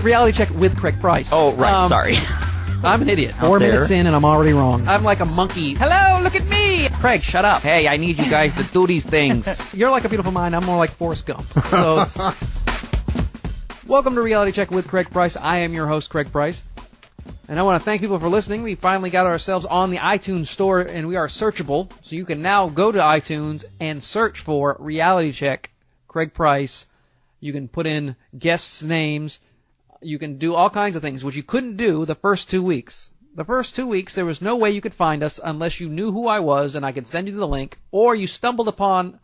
Reality Check with Craig Price. Oh, right, sorry. I'm an idiot. 4 minutes in and I'm already wrong. I'm like a monkey. Hello, look at me! Craig, shut up. Hey, I need you guys to do these things. You're like A Beautiful Mind. I'm more like Forrest Gump. So it's... Welcome to Reality Check with Craig Price. I am your host, Craig Price. And I want to thank people for listening. We finally got ourselves on the iTunes store, and we are searchable. So you can now go to iTunes and search for Reality Check, Craig Price. You can put in guests' names. You can do all kinds of things, which you couldn't do the first 2 weeks. The first 2 weeks, there was no way you could find us unless you knew who I was and I could send you the link, or you stumbled upon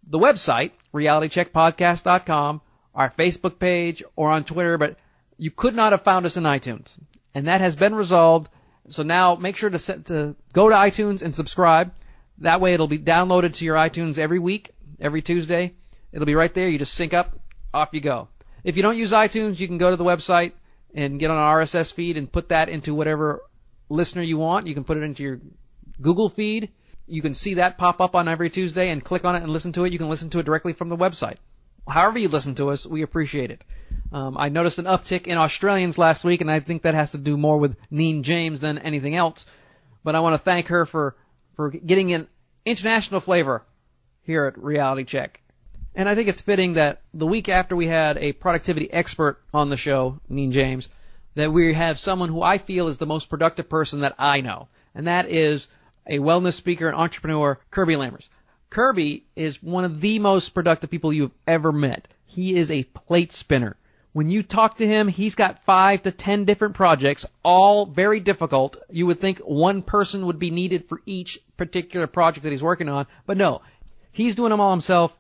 the website, realitycheckpodcast.com, our Facebook page, or on Twitter, but you could not have found us in iTunes. And that has been resolved. So now make sure to go to iTunes and subscribe. That way it'll be downloaded to your iTunes every week, every Tuesday. It'll be right there. You just sync up, off you go. If you don't use iTunes, you can go to the website and get on an RSS feed and put that into whatever listener you want. You can put it into your Google feed. You can see that pop up on every Tuesday and click on it and listen to it. You can listen to it directly from the website. However you listen to us, we appreciate it. I noticed an uptick in Australians last week, and I think that has to do more with Neen James than anything else. But I want to thank her for getting an international flavor here at Reality Check. And I think it's fitting that the week after we had a productivity expert on the show, Neen James, that we have someone who I feel is the most productive person that I know. And that is a wellness speaker and entrepreneur, Kirby Lammers. Kirby is one of the most productive people you've ever met. He is a plate spinner. When you talk to him, he's got 5 to 10 different projects, all very difficult. You would think one person would be needed for each particular project that he's working on, but no. He's doing them all himself.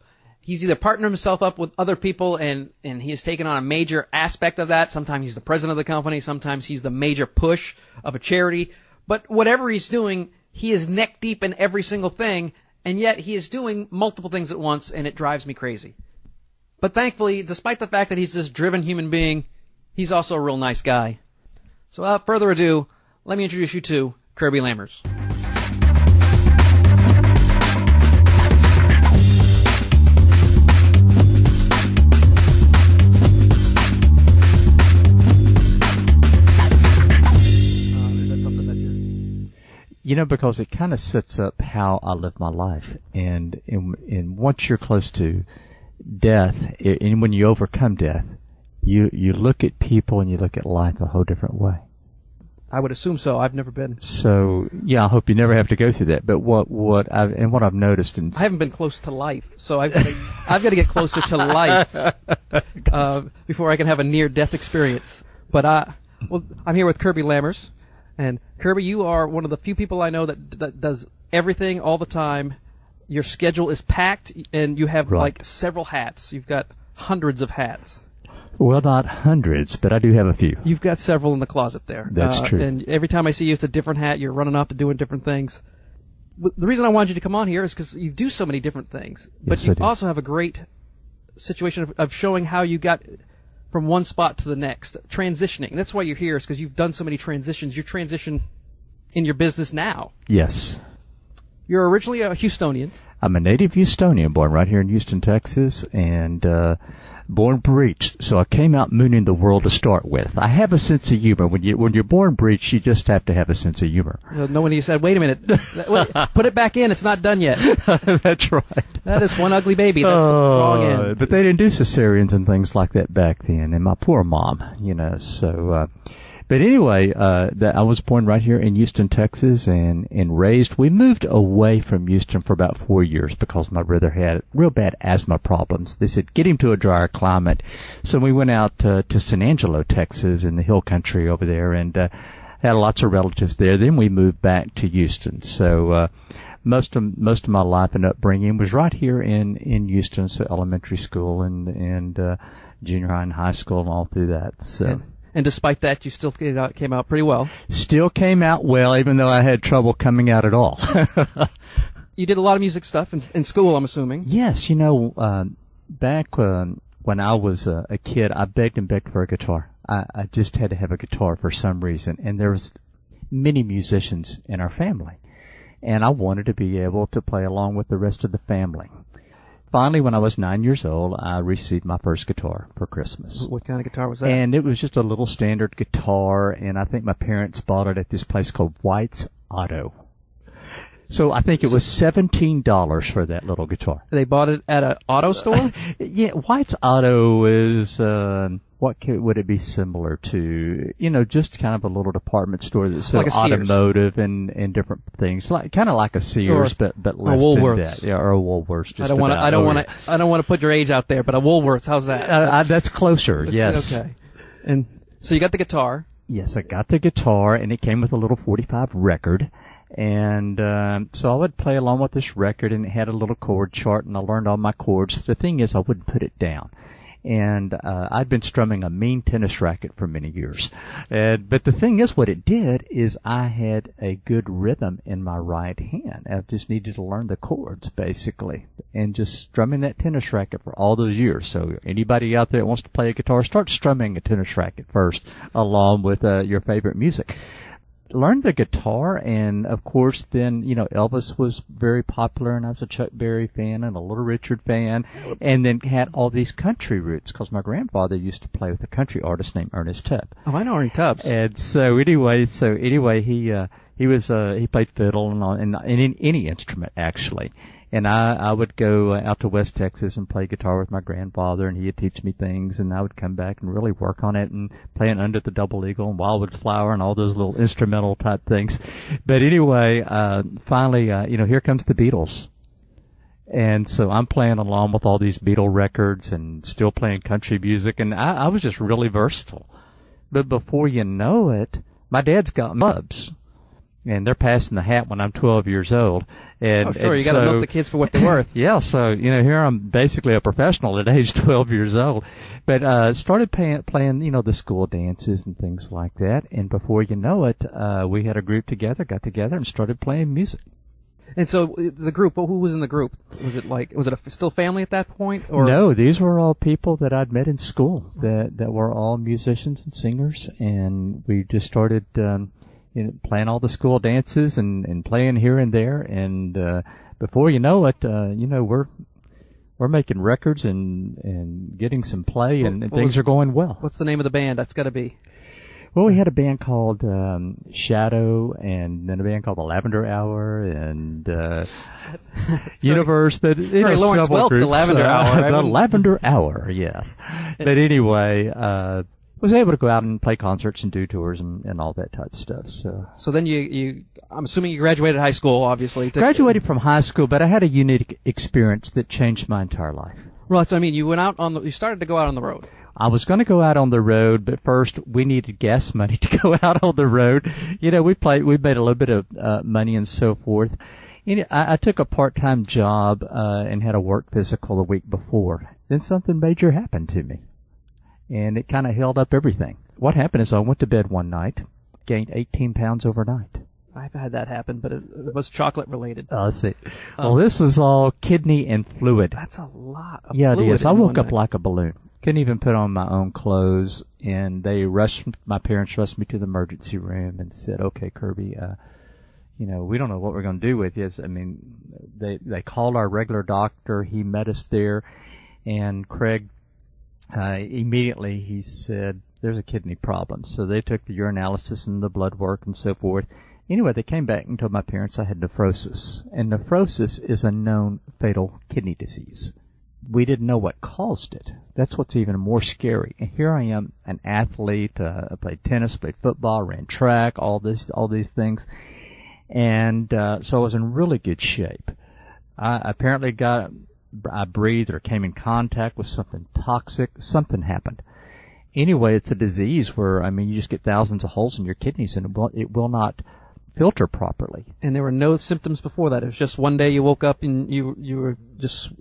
He's either partnered himself up with other people, and he has taken on a major aspect of that. Sometimes he's the president of the company. Sometimes he's the major push of a charity. But whatever he's doing, he is neck deep in every single thing, and yet he is doing multiple things at once, and it drives me crazy. But thankfully, despite the fact that he's this driven human being, he's also a real nice guy. So without further ado, let me introduce you to Kirby Lammers. You know, because it kind of sets up how I live my life. And once you're close to death, and when you overcome death, you look at people and you look at life a whole different way. I would assume so. I've never been. So, yeah, I hope you never have to go through that. But what I've noticed, I haven't been close to life, so I've got to get closer to life before I can have a near-death experience. But I'm here with Kirby Lammers. And Kirby, you are one of the few people I know that does everything all the time. Your schedule is packed, and you have like several hats. You've got hundreds of hats. Well, not hundreds, but I do have a few. You've got several in the closet there. That's true. And every time I see you, it's a different hat. You're running off to doing different things. The reason I wanted you to come on here is because you do so many different things. But you also have a great situation of showing how you got from one spot to the next, transitioning. That's why you're here, is because you've done so many transitions. You're transitioning in your business now. Yes. You're originally a Houstonian. I'm a native Houstonian, born right here in Houston, Texas, and born breech. So I came out mooning the world to start with. I have a sense of humor. When you're born breech, you just have to have a sense of humor. No one said, wait a minute, put it back in. It's not done yet. That's right. That is one ugly baby. That's the wrong end. But they didn't do cesareans and things like that back then. And my poor mom, so... But anyway, I was born right here in Houston, Texas, and raised. We moved away from Houston for about 4 years because my brother had real bad asthma problems. They said, get him to a drier climate. So we went out to San Angelo, Texas, in the hill country over there, and had lots of relatives there. Then we moved back to Houston. So most of my life and upbringing was right here in Houston, so elementary school and junior high and high school and all through that. So. And despite that, you still came out pretty well. Still came out well, even though I had trouble coming out at all. You did a lot of music stuff in school, I'm assuming. Yes, back when I was a kid, I begged and begged for a guitar. I just had to have a guitar for some reason. And there was many musicians in our family. And I wanted to be able to play along with the rest of the family. finally, when I was 9 years old, I received my first guitar for Christmas. What kind of guitar was that? And it was just a little standard guitar, and I think my parents bought it at this place called White's Auto. So I think it was $17 for that little guitar. They bought it at an auto store? Yeah, White's Auto is, would it be similar to? Just kind of a little department store that sells like automotive and different things, kind of like a Sears, but less than that. Yeah, or a Woolworths. Just I don't want to put your age out there, but a Woolworths, how's that? That's closer. Yes. Okay. And so you got the guitar. Yes, I got the guitar, and it came with a little 45 record. And so I would play along with this record, and it had a little chord chart, and I learned all my chords. The thing is, I wouldn't put it down. And I'd been strumming a mean tennis racket for many years. But the thing is, what it did is I had a good rhythm in my right hand. I just needed to learn the chords, basically, and just strumming that tennis racket for all those years. So anybody out there that wants to play a guitar, start strumming a tennis racket first, along with your favorite music. Learned the guitar, and of course then, Elvis was very popular, and I was a Chuck Berry fan and a Little Richard fan, and then had all these country roots, because my grandfather used to play with a country artist named Ernest Tubb. Oh, I know Ernie Tubbs. And so anyway, he played fiddle and any instrument, actually. And I would go out to West Texas and play guitar with my grandfather, and he'd teach me things, and I would come back and really work on it and playing Under the Double Eagle and Wildwood Flower and all those little instrumental type things. But anyway, finally, here comes the Beatles. And so I'm playing along with all these Beatle records and still playing country music, and I was just really versatile. But before you know it, my dad's got Mubs. And they're passing the hat when I'm 12 years old. And, sure, you got to milk the kids for what they're worth. Yeah, so, here I'm basically a professional at age 12 years old. But started playing, the school dances and things like that. And before you know it, we had a group got together and started playing music. And so the group, who was in the group? Was it still family at that point? Or? No, these were all people that I'd met in school that were all musicians and singers. And we just started playing all the school dances and playing here and there, and before you know it, we're making records and getting some play, and things are going well. What's the name of the band? That's got to be. Well, we had a band called Shadow, and then a band called the Lavender Hour, and that's Universe. But Lawrence Welk, the Lavender Hour. The Lavender Hour, yes. But anyway. Was able to go out and play concerts and do tours and all that type of stuff. So then I'm assuming you graduated high school, obviously. Graduated from high school, but I had a unique experience that changed my entire life. Well, so you went out you started to go out on the road. I was going to go out on the road, but first we needed gas money to go out on the road. We made a little bit of money and so forth. I took a part-time job and had a work physical the week before. Then something major happened to me. And it kind of held up everything. What happened is I went to bed one night, gained 18 pounds overnight. I've had that happen, but it was chocolate related. Let's see. Well, this was all kidney and fluid. That's a lot of fluid. Yeah, it is. I woke up night. like a balloon. Couldn't even put on my own clothes, and my parents rushed me to the emergency room and said, "Okay, Kirby, we don't know what we're going to do with you." They called our regular doctor. He met us there, and Craig. Immediately he said, there's a kidney problem. So they took the urinalysis and the blood work and so forth. Anyway, they came back and told my parents I had nephrosis. And nephrosis is a known fatal kidney disease. We didn't know what caused it. That's what's even more scary. And here I am, an athlete, I played tennis, played football, ran track, all these things. And so I was in really good shape. I apparently I breathed or came in contact with something toxic. Something happened. Anyway, it's a disease where, you just get thousands of holes in your kidneys and it will not filter properly. And there were no symptoms before that. It was just one day you woke up and you were just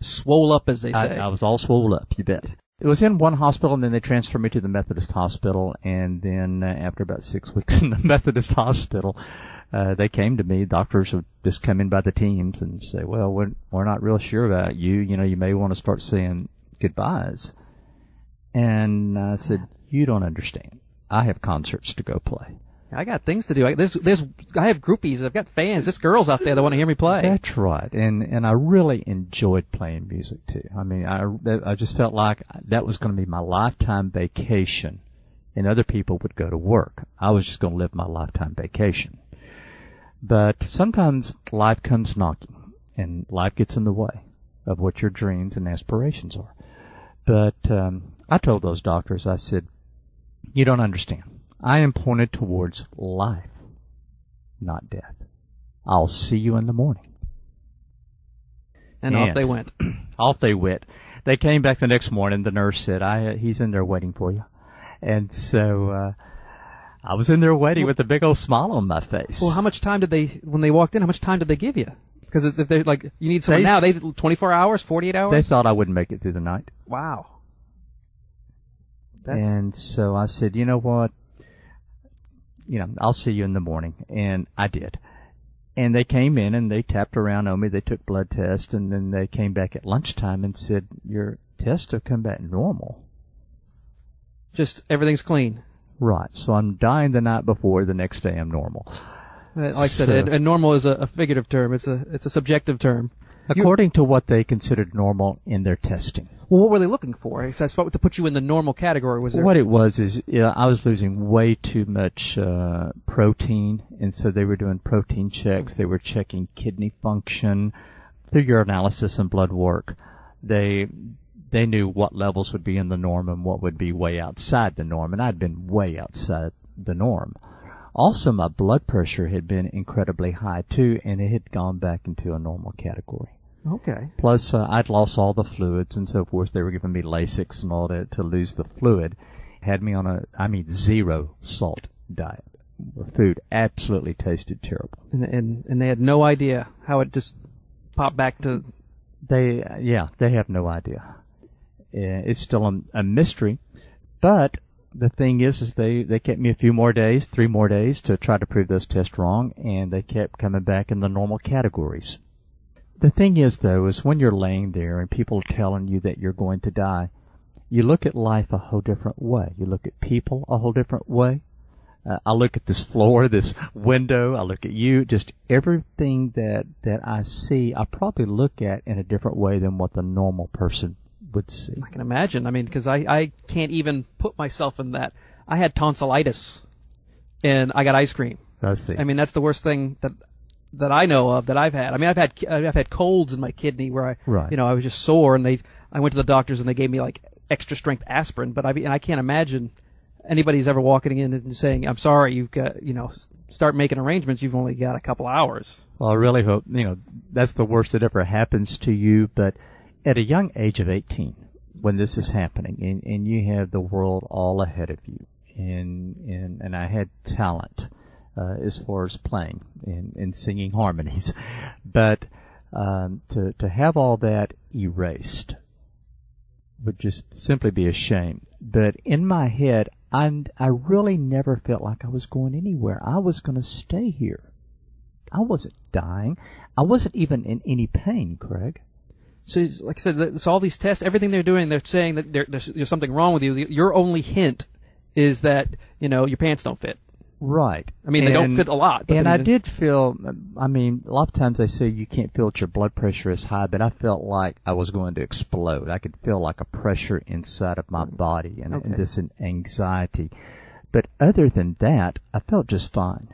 swole up, as they say. I was all swole up, you bet. It was in one hospital, and then they transferred me to the Methodist hospital, and then after about 6 weeks in the Methodist hospital, they came to me. Doctors would just come in by the teams and say, well, we're not real sure about you. You may want to start saying goodbyes. And I said, you don't understand. I have concerts to go play. I got things to do. I have groupies. I've got fans. There's girls out there that want to hear me play. That's right. And I really enjoyed playing music too. I mean, I just felt like that was going to be my lifetime vacation, and other people would go to work. I was just going to live my lifetime vacation. But sometimes life comes knocking, and life gets in the way of what your dreams and aspirations are. But I told those doctors, I said, you don't understand. I am pointed towards life, not death. I'll see you in the morning. And off they went. Off they went. They came back the next morning. The nurse said, he's in there waiting for you. And so I was in there waiting with a big old smile on my face. Well, how much time when they walked in, how much time did they give you? Because if they're like, you need someone now, 24 hours, 48 hours? They thought I wouldn't make it through the night. Wow. And so I said, you know what? I'll see you in the morning. And I did. And they came in and they tapped around on me. They took blood tests, and then they came back at lunchtime and said, your tests have come back normal. Just everything's clean. Right. So I'm dying the night before. The next day I'm normal. Like I said, and normal is a figurative term. It's a subjective term. According to what they considered normal in their testing. Well, what were they looking for? So to put you in the normal category, was there? What it was is I was losing way too much protein, and so they were doing protein checks. They were checking kidney function through your analysis and blood work. They knew what levels would be in the norm and what would be way outside the norm, and I'd been way outside the norm. Also, my blood pressure had been incredibly high, too, and it had gone back into a normal category. Okay. Plus, I'd lost all the fluids and so forth. They were giving me Lasix and all that to lose the fluid. Had me on zero salt diet. Food absolutely tasted terrible. And they had no idea how it just popped back to... They have no idea. It's still a mystery, but... The thing is they kept me a few more days, 3 more days, to try to prove those tests wrong, and they kept coming back in the normal categories. The thing is, though, is when you're laying there and people are telling you that you're going to die, you look at life a whole different way. You look at people a whole different way. I look at this floor, this window, I look at you, just everything that I see, I probably look at in a different way than what the normal person would see. I can imagine. I mean, because I can't even put myself in that. I had tonsillitis, and I got ice cream. I see. I mean, that's the worst thing that I know of that I've had. I mean, I've had colds in my kidney where I was just sore, and I went to the doctors and they gave me like extra strength aspirin. But I can't imagine anybody's ever walking in and saying, "I'm sorry, you've got start making arrangements. You've only got a couple hours." Well, I really hope that's the worst that ever happens to you, but. At a young age of 18, when this is happening, and you have the world all ahead of you, and I had talent as far as playing and singing harmonies, but to have all that erased would just simply be a shame. But in my head, I really never felt like I was going anywhere. I was going to stay here. I wasn't dying. I wasn't even in any pain, Craig. So, like I said, all these tests, everything they're doing, they're saying that there's something wrong with you. Your only hint is that, your pants don't fit. Right. I mean, they don't fit a lot. And I did feel, a lot of times they say you can't feel that your blood pressure is high, but I felt like I was going to explode. I could feel like a pressure inside of my body and this anxiety. But other than that, I felt just fine.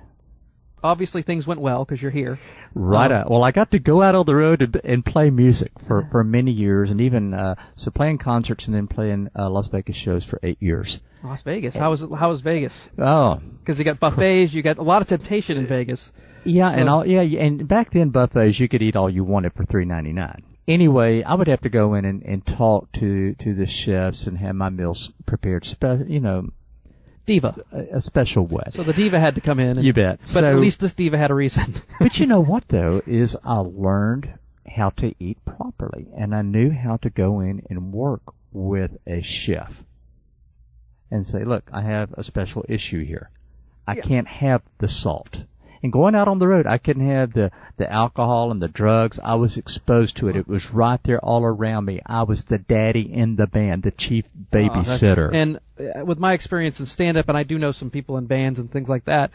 Obviously, things went well because you're here. Right. Well, I got to go out on the road and play music for many years, and even playing concerts and then playing Las Vegas shows for 8 years. Las Vegas. How was Vegas? Oh, because you got buffets, you got a lot of temptation in Vegas. Yeah, and back then buffets you could eat all you wanted for $3.99. Anyway, I would have to go in and talk to the chefs and have my meals prepared, diva. A special way. So the diva had to come in. You bet. But at least this diva had a reason. But you know what, though, is I learned how to eat properly, and I knew how to go in and work with a chef and say, look, I have a special issue here. I can't have the salt. And going out on the road, I couldn't have the alcohol and the drugs. I was exposed to it. It was right there all around me. I was the daddy in the band, the chief babysitter. And with my experience in stand-up, and I do know some people in bands and things like that,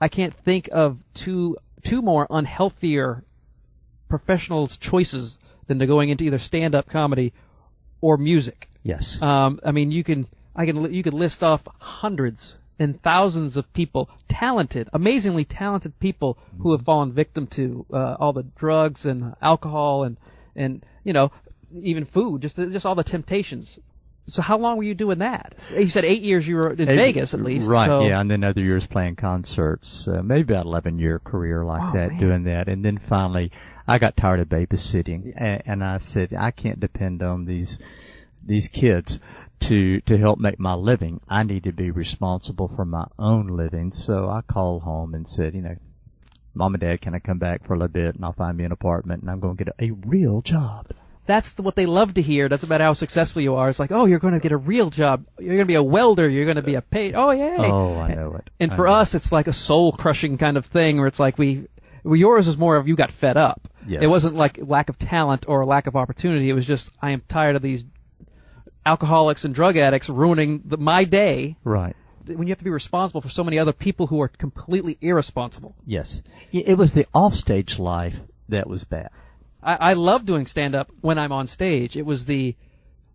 I can't think of two more unhealthier professionals' choices than to going into either stand-up comedy or music. Yes. I mean, you could list off hundreds and thousands of people, amazingly talented people who have fallen victim to all the drugs and alcohol and even food, just all the temptations. So how long were you doing that? You said 8 years you were in Vegas at least. Right, so. yeah, and then other years playing concerts. Maybe about 11-year career like that, man. Doing that. And then finally, I got tired of babysitting, and I said, I can't depend on these kids to help make my living. I need to be responsible for my own living. So I called home and said, Mom and Dad, can I come back for a little bit, and I'll find me an apartment, and I'm going to get a real job. That's what they love to hear. That's about how successful you are. It's like, oh, you're going to get a real job. You're going to be a welder. You're going to be a paid. Oh, yeah. Oh, I know it. And for us, it's like a soul-crushing kind of thing where it's like yours is more of you got fed up. Yes. It wasn't like lack of talent or lack of opportunity. It was just, I am tired of these alcoholics and drug addicts ruining my day. Right. When you have to be responsible for so many other people who are completely irresponsible. Yes. It was the offstage life that was bad. I love doing stand-up when I'm on stage. It was the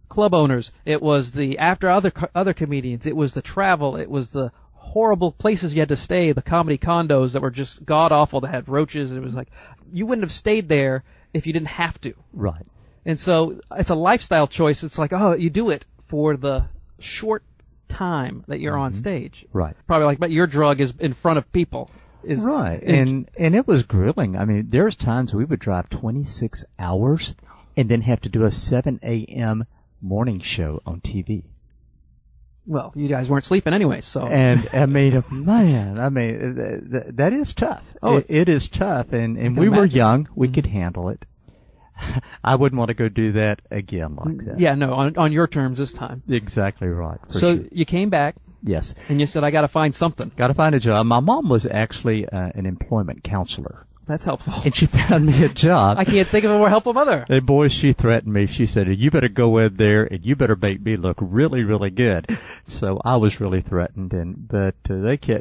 club owners. It was the after other comedians. It was the travel. It was the horrible places you had to stay, the comedy condos that were just god-awful, that had roaches. It was like, you wouldn't have stayed there if you didn't have to. Right. And so it's a lifestyle choice. It's like, oh, you do it for the short time that you're on stage. Right. Probably like, but your drug is in front of people. Right. And it was grueling. I mean, there's times we would drive 26 hours and then have to do a 7 a.m. morning show on TV. Well, you guys weren't sleeping anyway, so. And I mean, that is tough. Oh, it is tough. And we were young. We could handle it. I wouldn't want to go do that again like that. Yeah, no, on your terms this time. Exactly right. So you came back. Yes. And you said, I got to find something. Got to find a job. My mom was actually an employment counselor. That's helpful. And she found me a job. I can't think of a more helpful mother. And boy, she threatened me. She said, you better go in there and you better make me look really, really good. So I was really threatened. But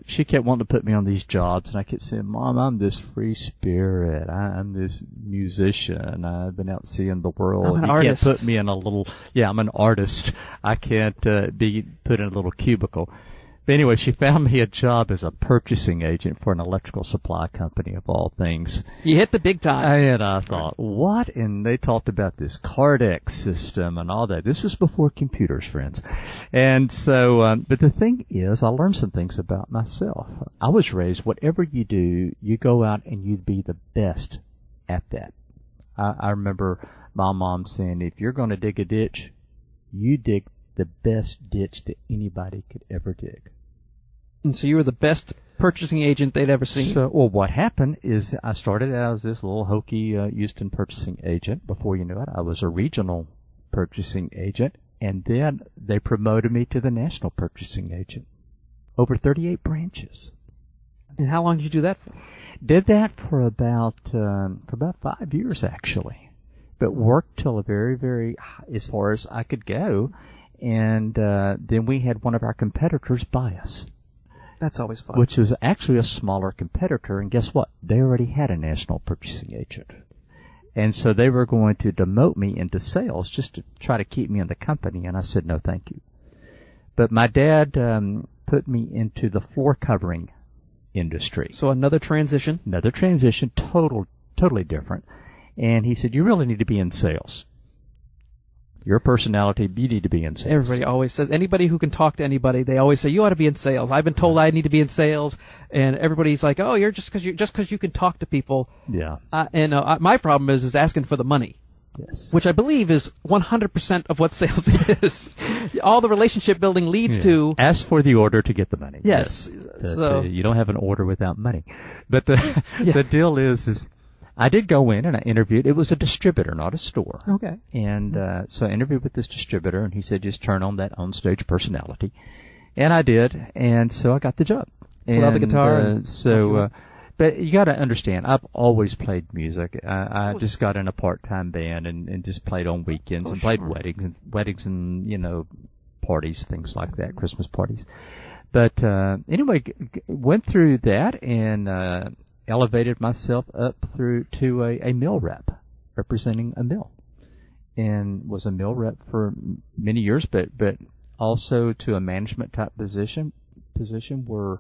she kept wanting to put me on these jobs. And I kept saying, Mom, I'm this free spirit. I'm this musician. I've been out seeing the world. I'm an artist. You can't put me in I'm an artist. I can't be put in a little cubicle. But anyway, she found me a job as a purchasing agent for an electrical supply company, of all things. You hit the big time. And I thought, what? And they talked about this Cardex system and all that. This was before computers, friends. And so, but the thing is, I learned some things about myself. I was raised, whatever you do, you go out and you be the best at that. I remember my mom saying, if you're going to dig a ditch, you dig the best ditch that anybody could ever dig. And so you were the best purchasing agent they'd ever seen. So, well, what happened is I started out as this little hokey Houston purchasing agent. Before you knew it, I was a regional purchasing agent, and then they promoted me to the national purchasing agent. Over 38 branches. And how long did you do that for? Did that for about 5 years, actually. But worked till a very, very, as far as I could go. And then we had one of our competitors buy us. That's always fun. Which was actually a smaller competitor, and guess what? They already had a national purchasing agent. And so they were going to demote me into sales just to try to keep me in the company, and I said, no, thank you. But my dad put me into the floor covering industry. So another transition? Another transition, totally different. And he said, you really need to be in sales. Your personality, you need to be in sales. Everybody always says, anybody who can talk to anybody, they always say, you ought to be in sales. I've been told I need to be in sales. And everybody's like, oh, you're just because you can talk to people. Yeah. My problem is asking for the money. Yes. Which I believe is 100% of what sales is. All the relationship building leads to. Ask for the order to get the money. Yes. So you don't have an order without money. But the deal is I did go in and I interviewed. It was a distributor, not a store. Okay. And so I interviewed with this distributor, and he said, just turn on that onstage personality. And I did, and so I got the job. Pulled out the guitar. But you got to understand, I've always played music. I just got in a part-time band and just played on weekends and played weddings and parties, things like that, Christmas parties. But anyway, went through that and elevated myself up through to a mill rep, representing a mill, and was a mill rep for many years, but also to a management type position where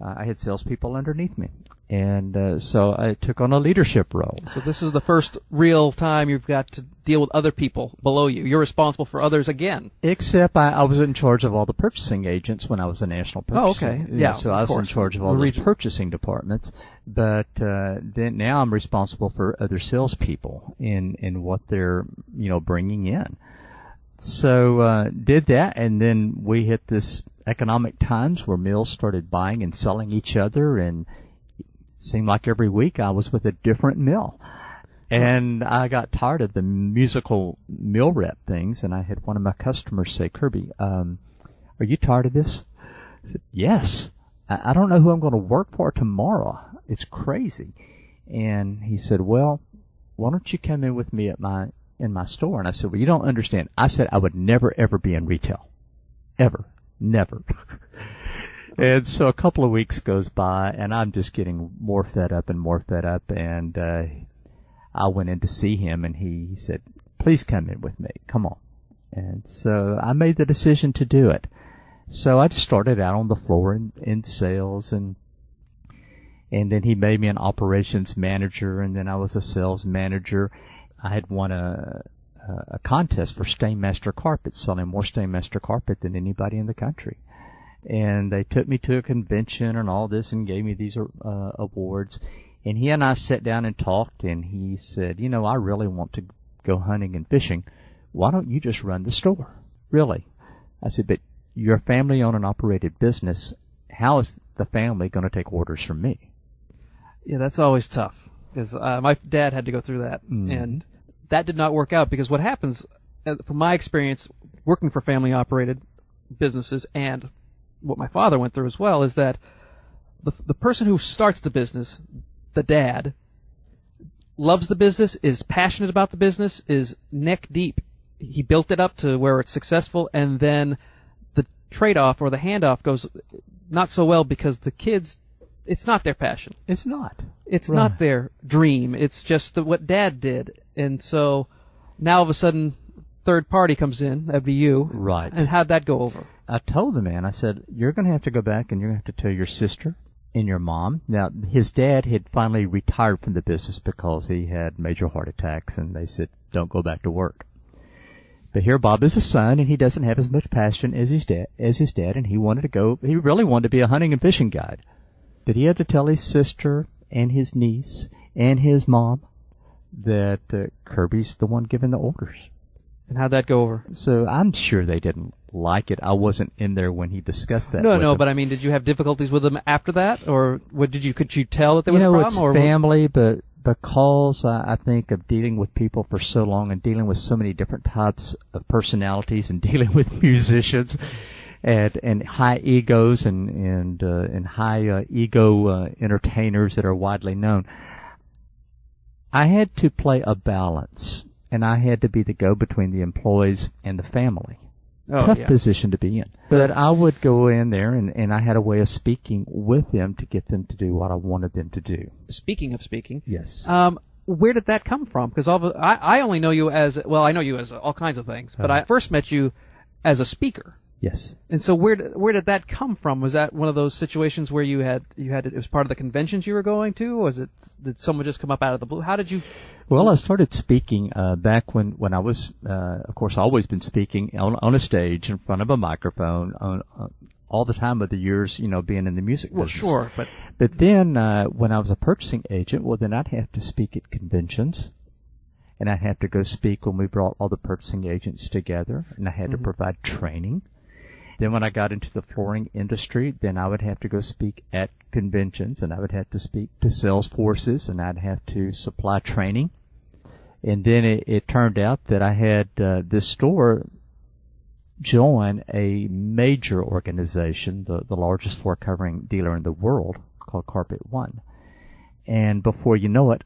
I had salespeople underneath me, and so I took on a leadership role. So this is the first real time you've got to deal with other people below you. You're responsible for others again. Except I was in charge of all the purchasing agents when I was a national purchasing. Oh, okay. Yeah, so I was in charge of all the purchasing departments. But then now I'm responsible for other salespeople in what they're bringing in. So did that, and then we hit this economic times where mills started buying and selling each other, and it seemed like every week I was with a different mill. And I got tired of the musical mill rep things, and I had one of my customers say, "Kirby, are you tired of this?" I said, "Yes. I don't know who I'm going to work for tomorrow. It's crazy." And he said, "Well, why don't you come in with me in my store?" And I said, "Well, you don't understand. I said I would never, ever be in retail. Ever. Never." And so a couple of weeks goes by, and I'm just getting more fed up, and I went in to see him, and he said, "Please come in with me. Come on." And so I made the decision to do it. So I just started out on the floor in sales, and then he made me an operations manager, and then I was a sales manager. I had won a contest for Stainmaster carpet, selling more Stainmaster carpet than anybody in the country. And they took me to a convention and all this and gave me these awards. And he and I sat down and talked, and he said, "I really want to go hunting and fishing. Why don't you just run the store?" "Really?" I said, "But you're a family-owned and operated business. How is the family going to take orders from me?" Yeah, that's always tough, because my dad had to go through that, and that did not work out, because what happens, from my experience working for family-operated businesses and what my father went through as well, is that the person who starts the business, the dad, loves the business, is passionate about the business, is neck deep. He built it up to where it's successful, and then the trade-off or the handoff goes not so well because the kids, it's not their passion. It's not. It's not their dream. It's just what Dad did. And so now all of a sudden, third party comes in. That'd be you. Right. And how'd that go over? I told the man, I said, "You're going to have to go back and you're going to have to tell your sister and your mom." Now, his dad had finally retired from the business because he had major heart attacks, and they said, "Don't go back to work." But here Bob is a son, and he doesn't have as much passion as his dad, and he really wanted to be a hunting and fishing guide. But he had to tell his sister and his niece and his mom that Kirby's the one giving the orders. And how'd that go over? So I'm sure they didn't like it. I wasn't in there when he discussed that. with them. But I mean, did you have difficulties with them after that, or could you tell that there was a problem? It's family, but because I think of dealing with people for so long and dealing with so many different types of personalities and dealing with musicians and high egos and high ego entertainers that are widely known, I had to play a balance. And I had to be the go-between the employees and the family. Tough position to be in. But I would go in there, and I had a way of speaking with them to get them to do what I wanted them to do. Speaking of speaking. Yes. Where did that come from? Because I only know you as, I know you as all kinds of things, but I first met you as a speaker. Yes. And so where did that come from? Was that one of those situations where you had it was part of the conventions you were going to? Did someone just come up out of the blue? How did you? Well, I started speaking back when I was, of course, always been speaking on a stage in front of a microphone all the time of the years, being in the music business. Well, sure, but then when I was a purchasing agent, well, then I'd have to speak at conventions. And I'd have to go speak when we brought all the purchasing agents together, and I had to provide training. Then when I got into the flooring industry, then I would have to go speak at conventions, and I would have to speak to sales forces, and I'd have to supply training. And then it turned out that I had this store join a major organization, the largest floor covering dealer in the world, called Carpet One. And before you know it,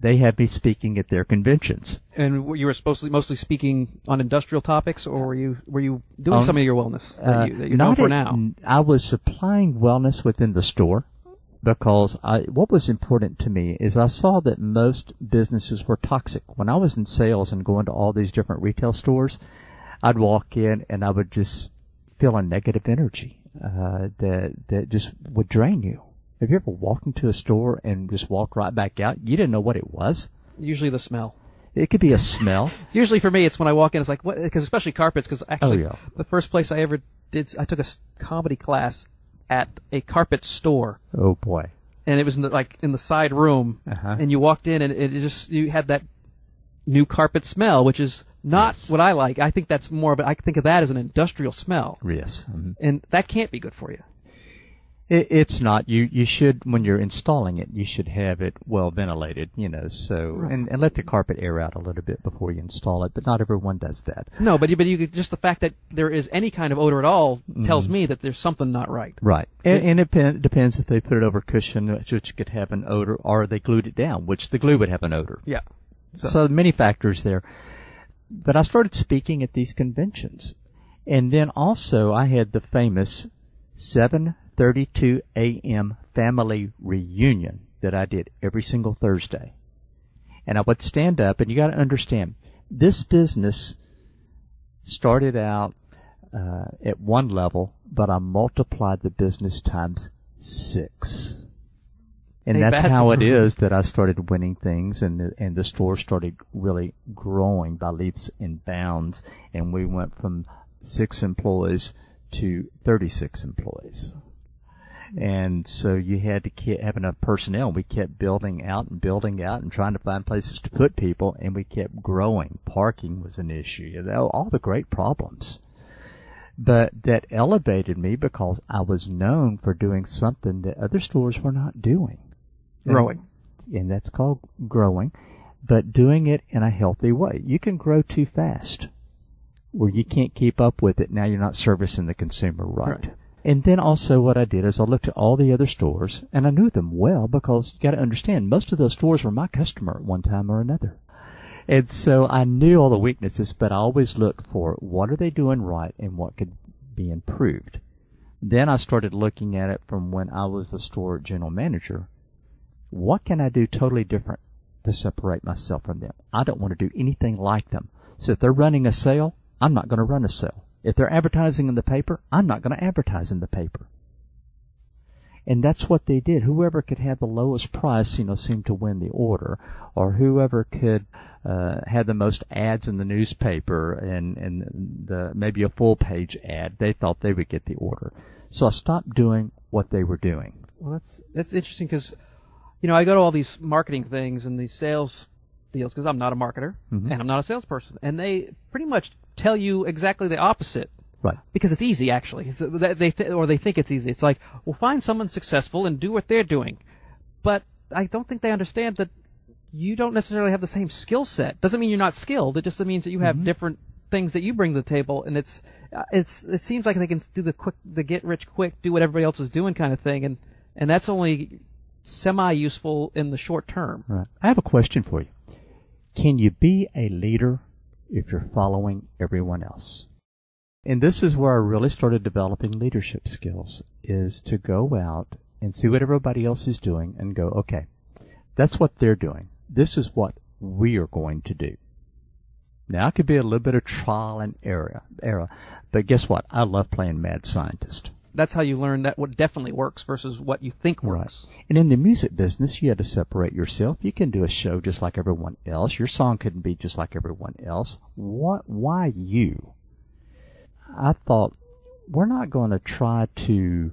they had me speaking at their conventions. And you were supposed to mostly speaking on industrial topics, or were you doing some of your wellness that you're known for now? I was supplying wellness within the store because what was important to me is I saw that most businesses were toxic. When I was in sales and going to all these different retail stores, I'd walk in and I would just feel a negative energy that just would drain you. Have you ever walked into a store and just walked right back out? You didn't know what it was. Usually the smell. It could be a smell. Usually for me, it's when I walk in, it's like, what? Because especially carpets, because actually the first place I ever did, I took a comedy class at a carpet store. Oh boy. And it was in the side room, and you walked in and you had that new carpet smell, which is not what I like. I think that's more of I think of that as an industrial smell. Yes. Mm-hmm. And that can't be good for you. It's not. You should, when you're installing it, you should have it well ventilated, and let the carpet air out a little bit before you install it, but not everyone does that. No, but you just the fact that there is any kind of odor at all tells me that there's something not right. Right. And it depends if they put it over cushion, which could have an odor, or they glued it down, which the glue would have an odor. Yeah. So many factors there. But I started speaking at these conventions. And then also I had the famous 7:32 a.m. family reunion that I did every single Thursday. And I would stand up, and you got to understand, this business started out at one level, but I multiplied the business times 6. And that's how it is that I started winning things, and the store started really growing by leaps and bounds, and we went from 6 employees to 36 employees. And so you had to have enough personnel. We kept building out and trying to find places to put people, and we kept growing. Parking was an issue. All the great problems. But that elevated me because I was known for doing something that other stores were not doing. Growing. And that's called growing, but doing it in a healthy way. You can grow too fast where you can't keep up with it. Now you're not servicing the consumer right. And then also what I did is I looked at all the other stores, and I knew them well because you got to understand, most of those stores were my customer at one time or another. And so I knew all the weaknesses, but I always looked for what are they doing right and what could be improved. Then I started looking at it from when I was the store general manager. What can I do totally different to separate myself from them? I don't want to do anything like them. So if they're running a sale, I'm not going to run a sale. If they're advertising in the paper, I'm not going to advertise in the paper. And that's what they did. Whoever could have the lowest price, seemed to win the order. Or whoever could have the most ads in the newspaper and maybe a full-page ad, they thought they would get the order. So I stopped doing what they were doing. Well, that's interesting because, I go to all these marketing things and these sales deals because I'm not a marketer and I'm not a salesperson. And they pretty much tell you exactly the opposite. Right. Because it's easy, actually. They think it's easy. It's like, well, find someone successful and do what they're doing. But I don't think they understand that you don't necessarily have the same skill set. Doesn't mean you're not skilled. It just means that you have different things that you bring to the table. And it seems like they can do the get rich quick, do what everybody else is doing kind of thing. And that's only semi-useful in the short term. Right. I have a question for you. Can you be a leader if you're following everyone else? And this is where I really started developing leadership skills, is to go out and see what everybody else is doing and go, okay, that's what they're doing. This is what we are going to do. Now, it could be a little bit of trial and error, but guess what? I love playing mad scientist. That's how you learn that what definitely works versus what you think works. Right. And in the music business, you had to separate yourself. You can do a show just like everyone else. Your song couldn't be just like everyone else. Why you? I thought, we're not going to try to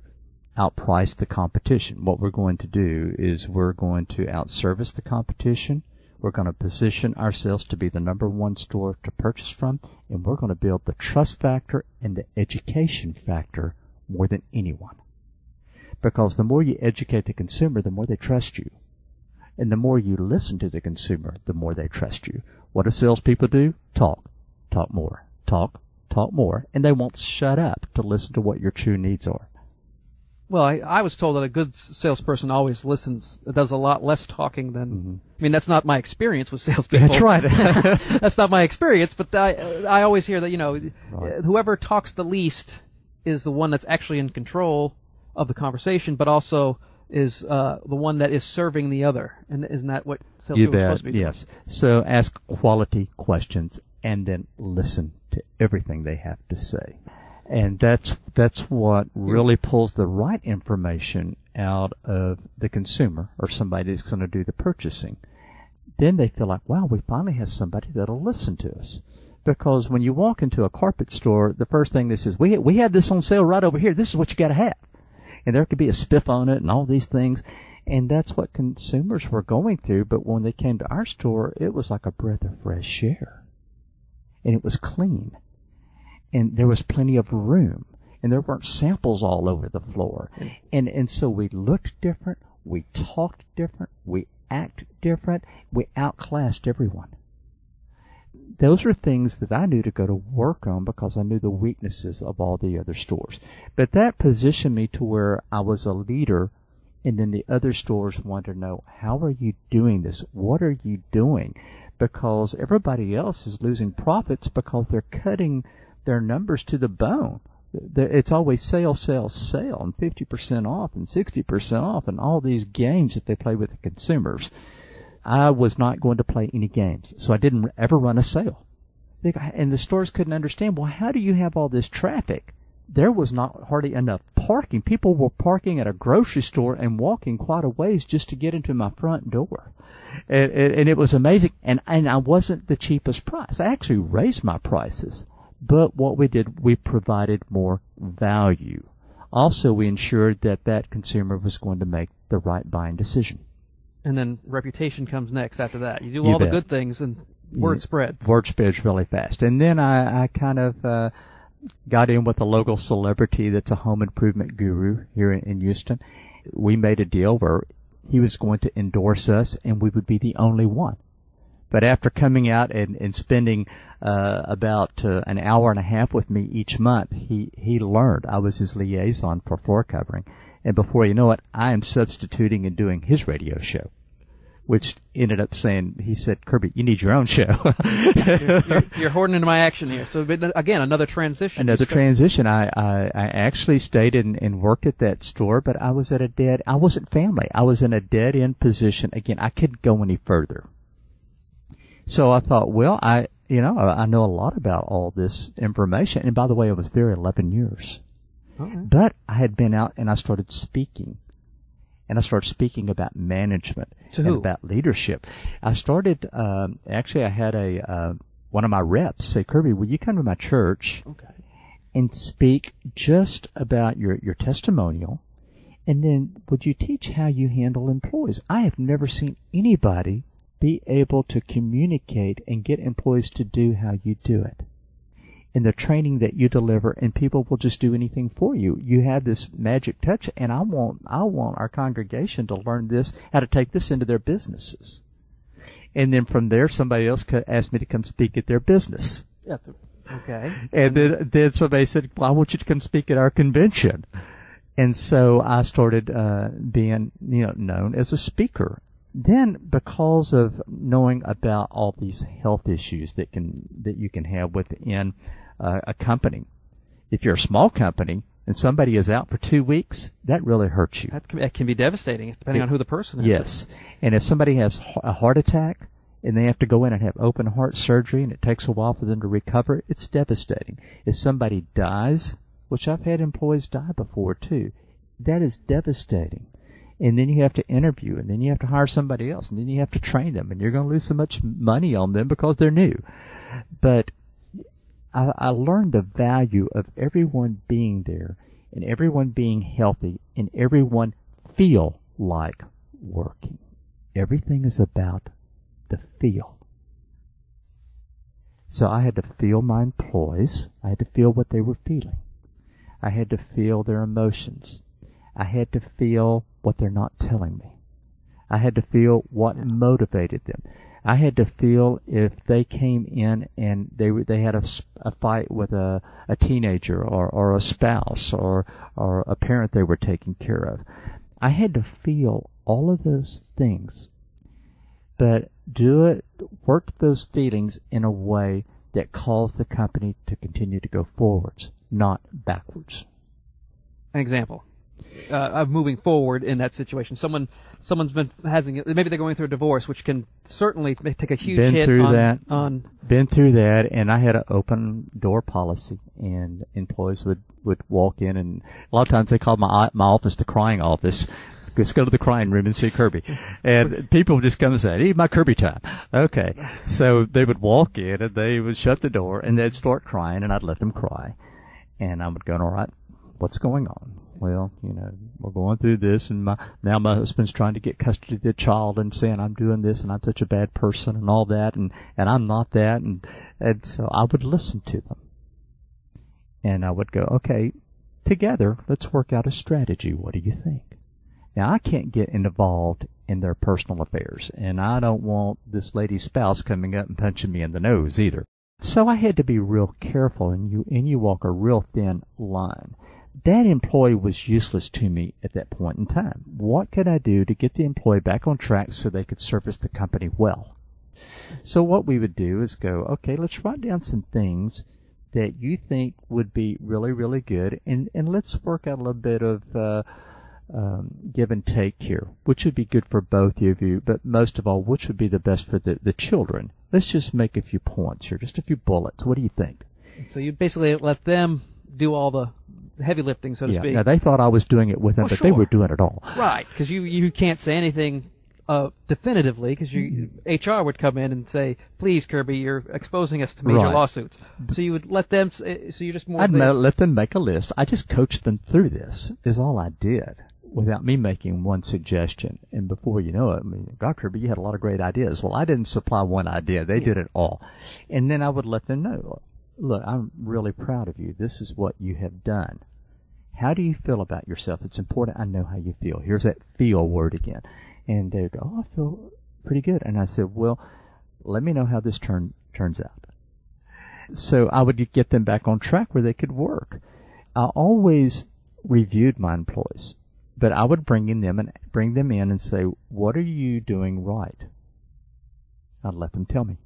outprice the competition. What we're going to do is we're going to outservice the competition. We're going to position ourselves to be the number one store to purchase from, and we're going to build the trust factor and the education factor more than anyone. Because the more you educate the consumer, the more they trust you. And the more you listen to the consumer, the more they trust you. What do salespeople do? Talk more. Talk more. And they won't shut up to listen to what your true needs are. Well, I was told that a good salesperson always listens, does a lot less talking than. I mean, that's not my experience with salespeople. That's right. That's not my experience, but I always hear that whoever talks the least is the one that's actually in control of the conversation, but also is the one that is serving the other. And isn't that what salespeople are supposed to be doing? Yes. So ask quality questions and then listen to everything they have to say. And that's what really pulls the right information out of the consumer or somebody that's going to do the purchasing. Then they feel like, wow, we finally have somebody that'll listen to us. Because when you walk into a carpet store, the first thing they says, we have this on sale right over here. This is what you got to have. And there could be a spiff on it and all these things. And that's what consumers were going through. But when they came to our store, it was like a breath of fresh air. And it was clean. And there was plenty of room. And there weren't samples all over the floor. And so we looked different. We talked different. We acted different. We outclassed everyone. Those are things that I knew to go to work on because I knew the weaknesses of all the other stores. But that positioned me to where I was a leader, and then the other stores wanted to know, how are you doing this? What are you doing? Because everybody else is losing profits because they're cutting their numbers to the bone. It's always sale, sale, sale, and 50% off and 60% off, and all these games that they play with the consumers. I was not going to play any games, so I didn't ever run a sale. And the stores couldn't understand, well, how do you have all this traffic? There was not hardly enough parking. People were parking at a grocery store and walking quite a ways just to get into my front door. And it was amazing. And I wasn't the cheapest price. I actually raised my prices. But what we did, we provided more value. Also, we ensured that consumer was going to make the right buying decision. And then reputation comes next after that. You do all the good things, and word spreads. Word spreads really fast. And then I kind of got in with a local celebrity that's a home improvement guru here in Houston. We made a deal where he was going to endorse us, and we would be the only one. But after coming out and spending about an hour and a half with me each month, he learned. I was his liaison for floor covering. And before you know it, I am substituting and doing his radio show, which ended up saying, he said, Kirby, you need your own show. You're hoarding into my action here. So, again, another transition. Another transition. I actually stayed and worked at that store, but I was I wasn't family. I was in a dead-end position. Again, I couldn't go any further. So I thought, well, I know a lot about all this information. And by the way, I was there 11 years. Okay. But I had been out and I started speaking. And I started speaking about management and about leadership. I started, actually I had one of my reps say, Kirby, will you come to my church and speak just about your testimonial? And then would you teach how you handle employees? I have never seen anybody be able to communicate and get employees to do how you do it. In the training that you deliver, and people will just do anything for you. You have this magic touch, and I want our congregation to learn this, how to take this into their businesses. And then from there, somebody else asked me to come speak at their business. Okay. And then somebody said, well, I want you to come speak at our convention. And so I started being known as a speaker. Then, because of knowing about all these health issues that you can have within a company, if you're a small company and somebody is out for 2 weeks, that really hurts you. That can be devastating, depending on who the person is. Yes, and if somebody has a heart attack and they have to go in and have open heart surgery, and it takes a while for them to recover, it's devastating. If somebody dies, which I've had employees die before too, that is devastating. And then you have to interview, and then you have to hire somebody else, and then you have to train them, and you're going to lose so much money on them because they're new. But I learned the value of everyone being there, and everyone being healthy, and everyone feel like working. Everything is about the feel. So I had to feel my employees. I had to feel what they were feeling. I had to feel their emotions. I had to feel what they're not telling me. I had to feel what motivated them. I had to feel if they came in and they had a fight with a teenager or a spouse or a parent they were taking care of. I had to feel all of those things, but work those feelings in a way that caused the company to continue to go forwards, not backwards. An example of moving forward in that situation. Someone's been maybe they're going through a divorce, which can certainly take a huge hit on. Been through that, and I had an open door policy, and employees would walk in, and a lot of times they called my office the crying office. Just go to the crying room and see Kirby. And people would just come and say, "Hey, my Kirby time." Okay. So they would walk in and they would shut the door and they'd start crying and I'd let them cry. And I would go, "All right, what's going on?" "Well, we're going through this and now my husband's trying to get custody of the child and saying I'm doing this and I'm such a bad person and all that and I'm not that." And so I would listen to them. And I would go, "Okay, together, let's work out a strategy. What do you think?" Now, I can't get involved in their personal affairs, and I don't want this lady's spouse coming up and punching me in the nose either. So I had to be real careful, and you walk a real thin line. That employee was useless to me at that point in time. What could I do to get the employee back on track so they could service the company well? So what we would do is go, "Okay, let's write down some things that you think would be really, really good, and let's work out a little bit of give and take here, which would be good for both of you, but most of all, which would be the best for the children. Let's just make a few points here, just a few bullets. What do you think?" So you basically let them do all the heavy lifting, so to speak. Now they thought I was doing it with them, but sure, they were doing it all. Right, because you can't say anything definitively, because HR would come in and say, "Please, Kirby, you're exposing us to major lawsuits." So you would let them. So you just more. I'd let them make a list. I just coached them through this. Is all I did, without me making one suggestion. And before you know it, "God, Kirby, you had a lot of great ideas." Well, I didn't supply one idea. They did it all. And then I would let them know, "Look, I'm really proud of you. This is what you have done. How do you feel about yourself? It's important I know how you feel." Here's that feel word again. And they would go, "Oh, I feel pretty good." And I said, "Well, let me know how this turns out." So I would get them back on track where they could work. I always reviewed my employees, but I would bring them in and say, "What are you doing right?" I'd let them tell me.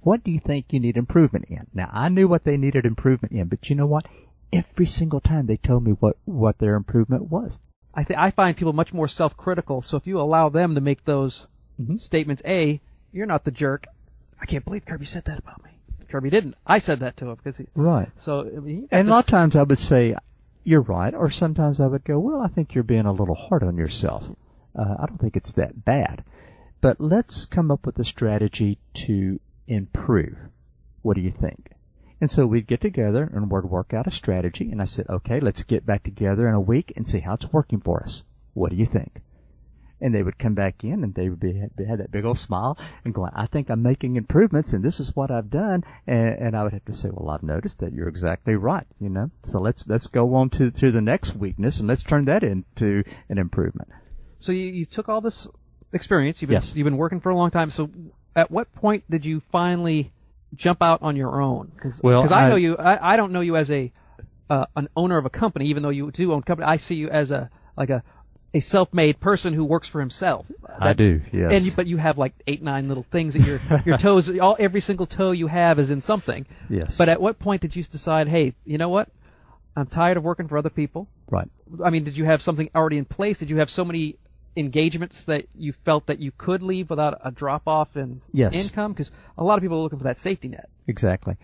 "What do you think you need improvement in?" Now, I knew what they needed improvement in, but you know what? Every single time they told me what their improvement was. I find people much more self-critical, so if you allow them to make those statements, "A, you're not the jerk. I can't believe Kirby said that about me." Kirby didn't. I said that to him. Right. So, and a lot of times I would say, "You're right," or sometimes I would go, "Well, I think you're being a little hard on yourself. I don't think it's that bad. But let's come up with a strategy to improve. What do you think?" And so we'd get together and we'd work out a strategy. And I said, "Okay, let's get back together in a week and see how it's working for us. What do you think?" And they would come back in and they had that big old smile and go, "I think I'm making improvements and this is what I've done." And I would have to say, "Well, I've noticed that you're exactly right, So let's go on to the next weakness and let's turn that into an improvement." So you took all this experience. You've been working for a long time. So at what point did you finally jump out on your own? Because I know you. I don't know you as an owner of a company, even though you do own a company. I see you as a self-made person who works for himself. I do, yes. But you have like 8, 9 little things that your toes. Every single toe you have is in something. Yes. But at what point did you decide, "Hey, you know what? I'm tired of working for other people." Right. I mean, did you have something already in place? Did you have so many engagements that you felt that you could leave without a drop-off in income? Because a lot of people are looking for that safety net. Exactly.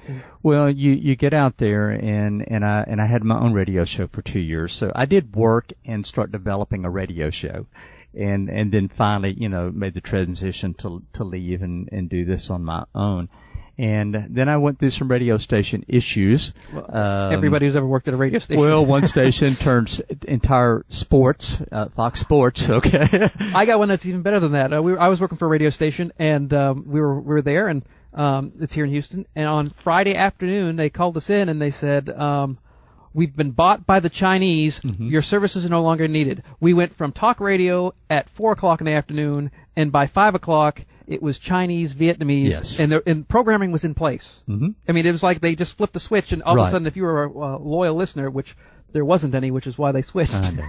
Well, you get out there, and I had my own radio show for 2 years, so I did work and start developing a radio show, and then finally, made the transition to leave and do this on my own. And then I went through some radio station issues. Everybody who's ever worked at a radio station. Well, one station turns entire sports, Fox Sports. Okay. I got one that's even better than that. I was working for a radio station, and we were there, and it's here in Houston. And on Friday afternoon, they called us in and they said, "We've been bought by the Chinese. Your services are no longer needed." We went from talk radio at 4 o'clock in the afternoon, and by 5 o'clock, it was Chinese, Vietnamese, Yes. and programming was in place. Mm-hmm. I mean, it was like they just flipped a switch, and all of Right. a sudden, if you were a loyal listener, which there wasn't any, which is why they switched. I know.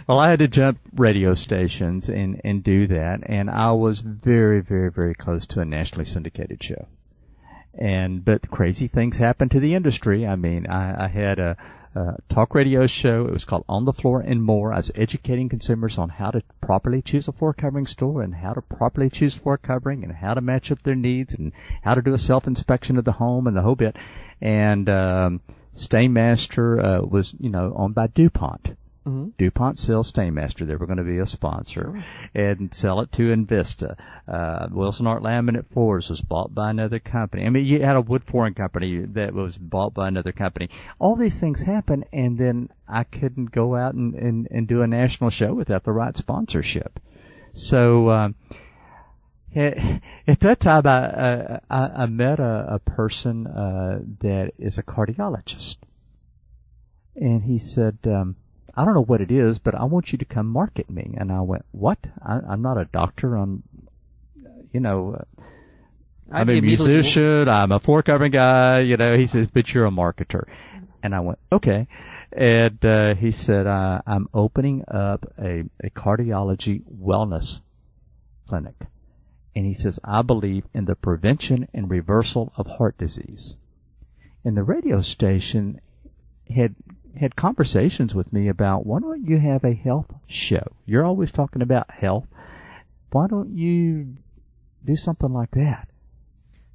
Well, I had to jump radio stations and do that, and I was very, very, very close to a nationally syndicated show. But crazy things happened to the industry. I mean, I had a talk radio show. It was called On the Floor and More. I was educating consumers on how to properly choose a floor covering store and how to properly choose floor covering and how to match up their needs and how to do a self-inspection of the home and the whole bit. And Stainmaster was, owned by DuPont. Mm-hmm. DuPont sells Stainmaster. They were going to be a sponsor and sell it to Invista. Wilson Art Laminate Floors was bought by another company. I mean, you had a wood flooring company that was bought by another company. All these things happen, and then I couldn't go out and do a national show without the right sponsorship. So at that time, I met a person that is a cardiologist, and he said, I don't know what it is, but I want you to come market me. And I went, what? I'm not a doctor. I'm a musician. I'm a floor covering guy. He says, but you're a marketer. And I went, okay. And he said, I'm opening up a cardiology wellness clinic. And he says, I believe in the prevention and reversal of heart disease. And the radio station had conversations with me about, why don't you have a health show? You're always talking about health. Why don't you do something like that?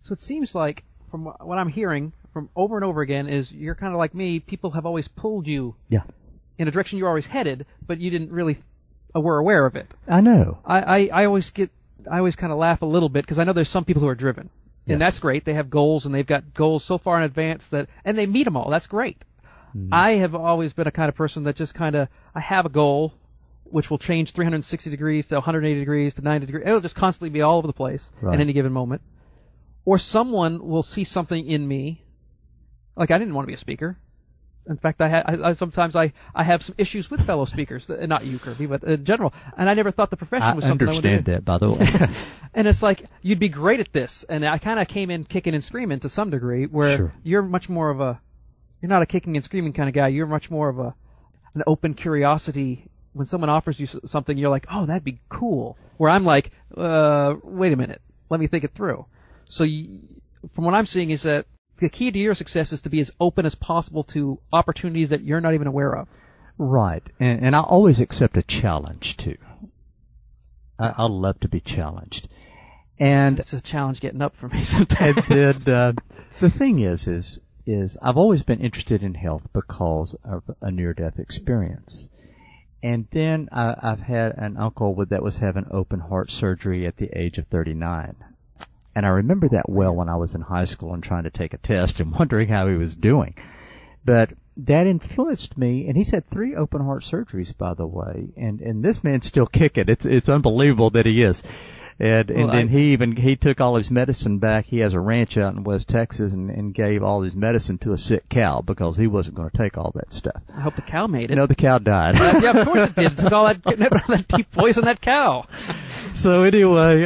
So it seems like, from what I'm hearing from over and over again, is you're kind of like me. People have always pulled you in a direction you're always headed, but you didn't really were aware of it. I know. I always kind of laugh a little bit because I know there's some people who are driven, and that's great. They have goals, and they've got goals so far in advance and they meet them all. That's great. I have always been a kind of person that just I have a goal, which will change 360 degrees to 180 degrees to 90 degrees. It'll just constantly be all over the place at any given moment. Or someone will see something in me. Like, I didn't want to be a speaker. In fact, I sometimes have some issues with fellow speakers, not you, Kirby, but in general. And I never thought the profession was something I would do. I understand that, by the way. And it's like, you'd be great at this. And I kind of came in kicking and screaming to some degree, where you're much more of you're not a kicking and screaming kind of guy. You're much more of an open curiosity. When someone offers you something, you're like, oh, that'd be cool. Where I'm like, wait a minute, let me think it through. So from what I'm seeing is that the key to your success is to be as open as possible to opportunities that you're not even aware of. Right. And I always accept a challenge, too. I love to be challenged. And it's a challenge getting up for me sometimes. The thing is I've always been interested in health because of a near-death experience. And then I've had an uncle that was having open heart surgery at the age of 39. And I remember that well when I was in high school and trying to take a test and wondering how he was doing. But that influenced me, and he's had 3 open heart surgeries, by the way. And this man's still kicking. It's unbelievable that he is. And then he took all his medicine back. He has a ranch out in West Texas and gave all his medicine to a sick cow because he wasn't going to take all that stuff. I hope the cow made it. No, the cow died. Yeah, of course it did. It took all that deep poison that cow. So anyway,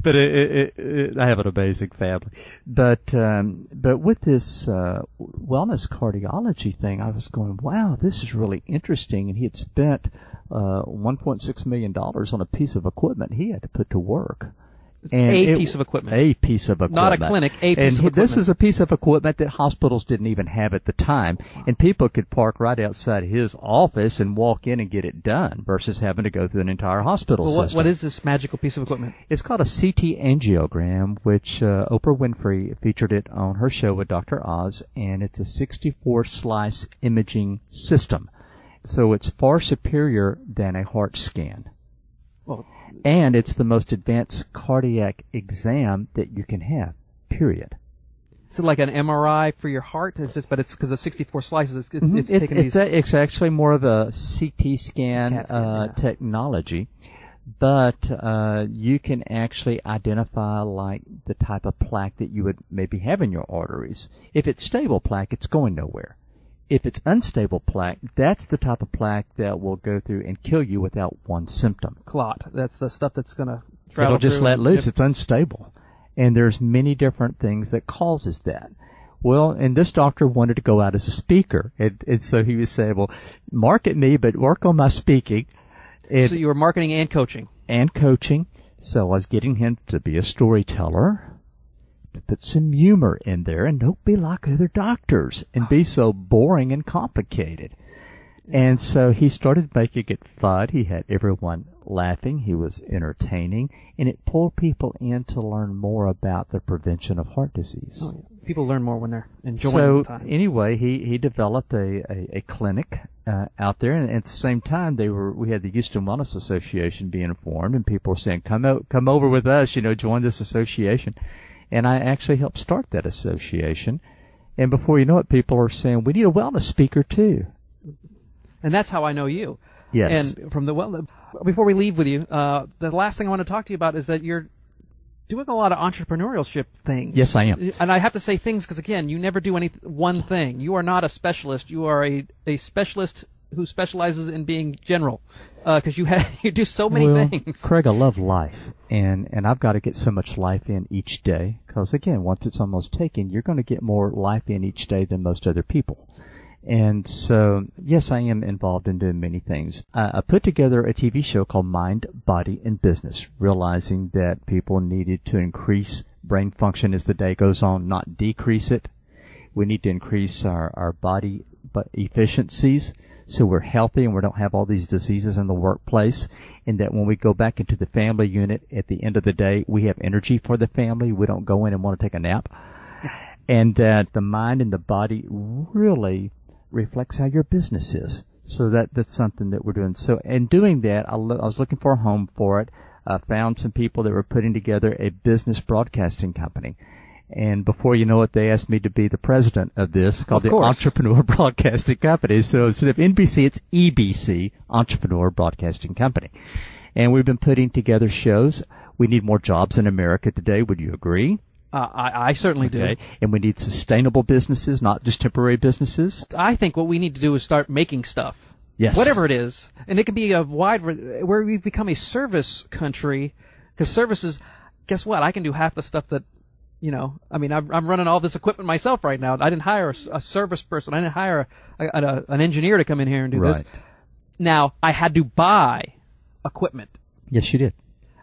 but I have an amazing family. But with this wellness cardiology thing, I was going, wow, this is really interesting. And he had spent $1.6 million on a piece of equipment he had to put to work. And a piece of equipment. A piece of equipment. Not a clinic, a piece of equipment. This is a piece of equipment that hospitals didn't even have at the time. And people could park right outside his office and walk in and get it done versus having to go through an entire hospital system. What is this magical piece of equipment? It's called a CT angiogram, which Oprah Winfrey featured it on her show with Dr. Oz, and it's a 64-slice imaging system. So it's far superior than a heart scan. Well, and it's the most advanced cardiac exam that you can have, period. Is it like an MRI for your heart? But it's because of 64 slices. It's actually more of a CT scan technology. But you can actually identify like the type of plaque that you would maybe have in your arteries. If it's stable plaque, it's going nowhere. If it's unstable plaque, that's the type of plaque that will go through and kill you without one symptom. Clot. That's the stuff that's going to It'll just through let and- loose. yep. It's unstable. And there's many different things that causes that. Well, and this doctor wanted to go out as a speaker. And so he was saying, well, market me, but work on my speaking. And, So you were marketing and coaching. and coaching. So I was getting him to be a storyteller, to put some humor in there, and don't be like other doctors and be so boring and complicated. And so he started making it fun. He had everyone laughing. He was entertaining, and it pulled people in to learn more about the prevention of heart disease. Oh, yeah. People learn more when they're enjoying So the time. anyway, he developed a clinic out there, and at the same time we had the Houston Wellness Association being formed, and people were saying, come over with us, join this association. And I actually helped start that association. And before you know it, people are saying, we need a wellness speaker too. And that's how I know you. Yes. And from before we leave with you, the last thing I want to talk to you about is that you're doing a lot of entrepreneurship things. Yes, I am. And I have to say things because, again, you never do one thing. You are not a specialist. You are a specialist who specializes in being general because you do so many things. Craig, I love life, and I've got to get so much life in each day because, again, once it's almost taken, you're going to get more life in each day than most other people. And so, yes, I am involved in doing many things. I put together a TV show called Mind, Body, and Business, realizing that people needed to increase brain function as the day goes on, not decrease it. We need to increase our body efficiencies so we're healthy and we don't have all these diseases in the workplace, and that when we go back into the family unit at the end of the day, we have energy for the family. We don't go in and want to take a nap. And that the mind and the body really reflects how your business is. So that's something that we're doing. So in doing that, I was looking for a home for it. I found some people that were putting together a business broadcasting company. And before you know it, they asked me to be the president of this, called the Entrepreneur Broadcasting Company. So instead of NBC, it's EBC, Entrepreneur Broadcasting Company. And we've been putting together shows. We need more jobs in America today. Would you agree? I certainly do. And we need sustainable businesses, not just temporary businesses. I think what we need to do is start making stuff. Yes. Whatever it is. And it can be where we've become a service country, because services, guess what? I can do half the stuff that, I'm running all this equipment myself right now. I didn't hire a service person. I didn't hire an engineer to come in here and do this. Now, I had to buy equipment. Yes, you did.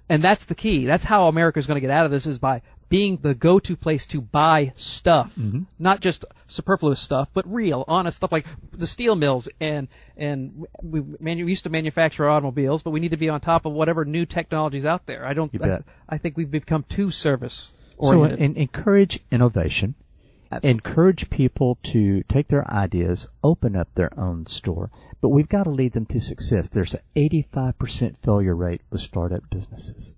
And that's the key. That's how America's going to get out of this, is by being the go-to place to buy stuff. Mm-hmm. Not just superfluous stuff, but real, honest stuff like the steel mills. And we used to manufacture automobiles, but we need to be on top of whatever new technology's out there. I think we've become too service-oriented. So encourage innovation. Absolutely. Encourage people to take their ideas, open up their own store, but we've got to lead them to success. There's an 85% failure rate with startup businesses.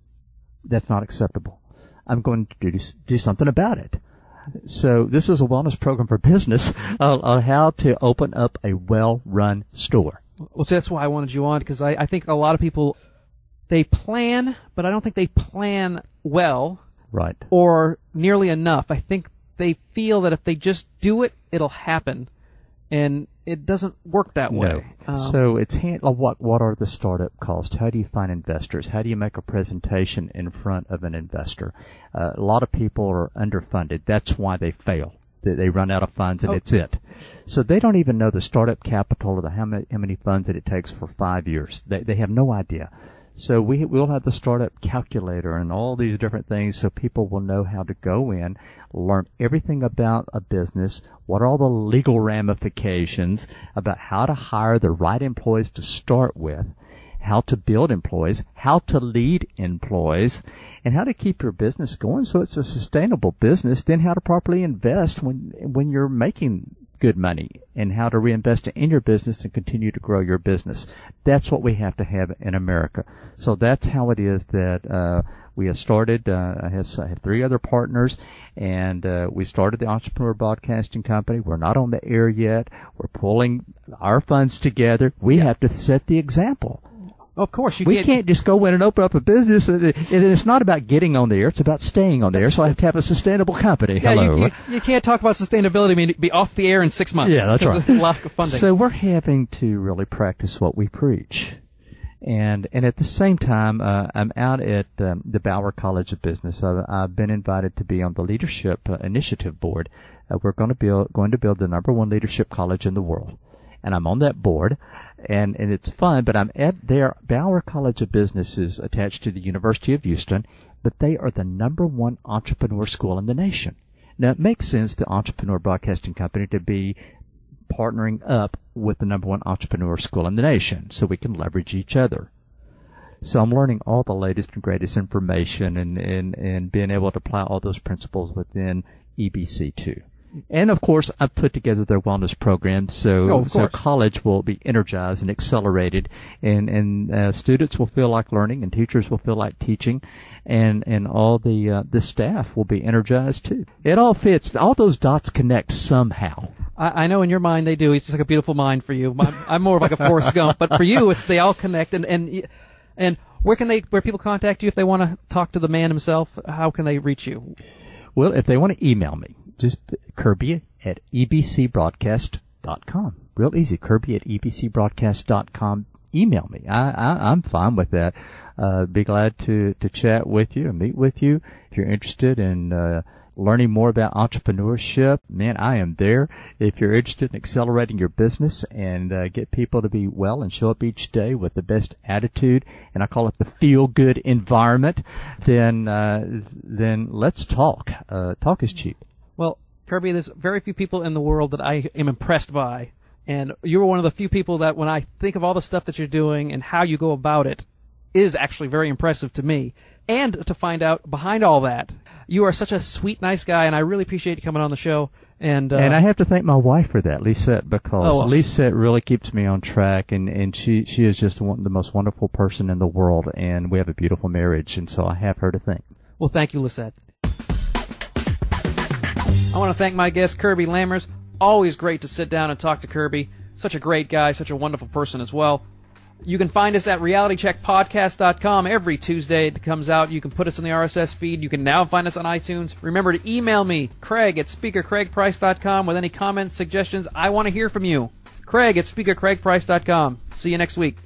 That's not acceptable. I'm going to do something about it. So this is a wellness program for business on how to open up a well-run store. Well, see, that's why I wanted you on, because I think a lot of people, they plan, but I don't think they plan well. Right. Or nearly enough. I think they feel that if they just do it, it'll happen, and it doesn't work that way. No. So it's what are the startup costs? How do you find investors? How do you make a presentation in front of an investor? A lot of people are underfunded. That's why they fail. They run out of funds, and it's it. So they don't even know the startup capital or how many funds that it takes for 5 years. They have no idea. So we'll have the startup calculator and all these different things so people will know how to go in, learn everything about a business, what are all the legal ramifications, about how to hire the right employees to start with, how to build employees, how to lead employees, and how to keep your business going so it's a sustainable business, then how to properly invest when you're making good money, and how to reinvest it in your business and continue to grow your business. That's what we have to have in America. So that's how it is that we have started. I have 3 other partners, and we started the Entrepreneur Broadcasting Company. We're not on the air yet. We're pulling our funds together. We have to set the example. Of course, we can't just go in and open up a business. And it's not about getting on the air. It's about staying on the air. So I have to have a sustainable company. Yeah, Hello. You can't talk about sustainability. I mean, be off the air in 6 months. Yeah, that's right. There's a lack of funding. So we're having to really practice what we preach. And at the same time, I'm out at the Bauer College of Business. I've been invited to be on the Leadership Initiative Board. We're going to build the #1 leadership college in the world. And I'm on that board, and it's fun, but I'm at their Bauer College of Business is attached to the University of Houston, but they are the #1 entrepreneur school in the nation. Now, it makes sense, the Entrepreneur Broadcasting Company, to be partnering up with the #1 entrepreneur school in the nation so we can leverage each other. So I'm learning all the latest and greatest information and being able to apply all those principles within EBC2. And, of course, I've put together their wellness program, so college will be energized and accelerated, and students will feel like learning, and teachers will feel like teaching, and all the staff will be energized, too. It all fits. All those dots connect somehow. I know in your mind they do. It's just like a beautiful mind for you. I'm more of like a Forrest Gump, but for you, they all connect. And where people contact you if they want to talk to the man himself? How can they reach you? Well, if they want to email me, just Kirby at ebcbroadcast.com. Real easy. Kirby at ebcbroadcast.com. Email me. I'm fine with that. Be glad to chat with you and meet with you. If you're interested in learning more about entrepreneurship, man, I am there. If you're interested in accelerating your business and get people to be well and show up each day with the best attitude, and I call it the feel-good environment, then let's talk. Talk is cheap. Well, Kirby, there's very few people in the world that I am impressed by, and you were one of the few people that when I think of all the stuff that you're doing and how you go about it is actually very impressive to me. And to find out behind all that, you are such a sweet, nice guy, and I really appreciate you coming on the show. And I have to thank my wife for that, Lisette, because Lisette really keeps me on track, and she is just the most wonderful person in the world, and we have a beautiful marriage, and so I have her to thank. Well, thank you, Lisette. I want to thank my guest, Kirby Lammers. Always great to sit down and talk to Kirby. Such a great guy, such a wonderful person as well. You can find us at realitycheckpodcast.com every Tuesday. It comes out. You can put us in the RSS feed. You can now find us on iTunes. Remember to email me, Craig at speakercraigprice.com, with any comments, suggestions. I want to hear from you. Craig at speakercraigprice.com. See you next week.